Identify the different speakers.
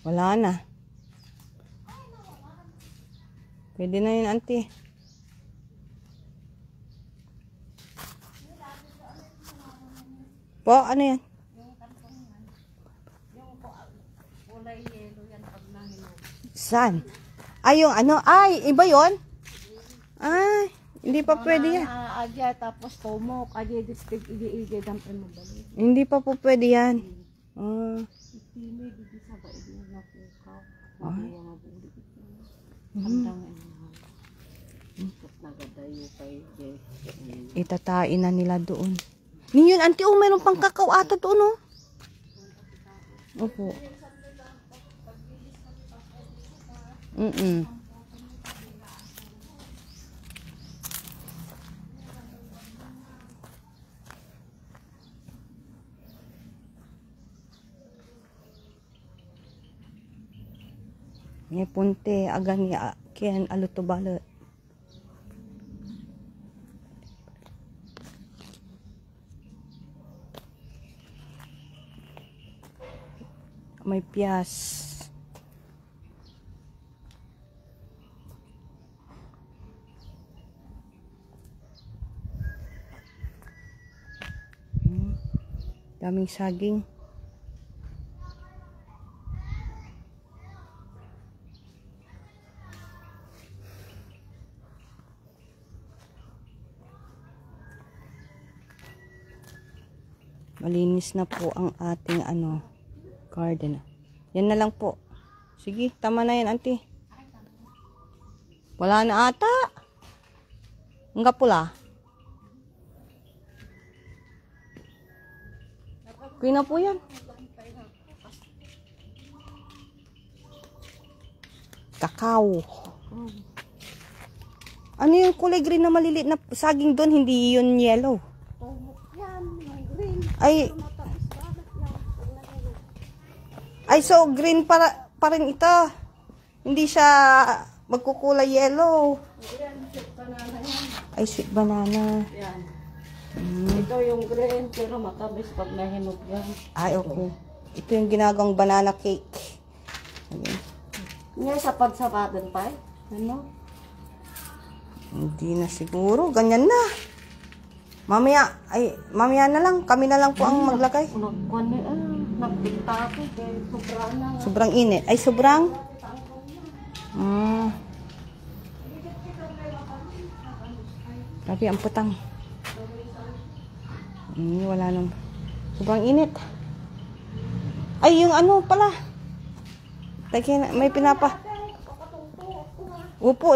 Speaker 1: Wala na. Pwede na yun, auntie. Po, ano yan?
Speaker 2: Yung kulay yellow yan pag nahinog.
Speaker 1: Saan? Ay, yung ano? Ay, iba yun? Ay, hindi pa pwede yan.
Speaker 2: Adya, tapos tumok. Adya, distig, igi-igi, dampin mo balik.
Speaker 1: Hindi pa po pwede yan.
Speaker 2: Itime, di sa ba, hindi na pukaw. Mamaya mabulit ito. Handang nagadayo kay Jay.
Speaker 1: Itatain na nila doon. Niyon, auntie, oh, mayroon pang kakao ata doon, oh. Opo. May punte, agan niya, kiyan alutobalot. May piyas. Daming saging. Malinis na po ang ating garden. Yan na lang po. Sige, tama na yan, auntie. Wala na ata. Ang pula. Pina po yan. Kakao. Ano yung kulay green na maliliit na saging doon? Hindi yun yellow. Ay, so green pa rin ito. Hindi siya magkukulay yellow. Ay, sweet banana.
Speaker 2: Yan. Ito yung green, pero matamis pag nahinog yan.
Speaker 1: Ay, okay. Ito yung ginagawang banana cake. Ayan.
Speaker 2: Ngayon sa pagsabatan pa eh. Ano?
Speaker 1: Hindi na siguro. Ganyan na. Mamaya na lang. Kami na lang po ang maglagay.
Speaker 2: Nagpinta ako. Sobrang na.
Speaker 1: Sobrang init. Ay, sobrang? Grabe, ang putang. Wala nang. Sobrang init. Ay, yung ano pala. May pinapa. Upo.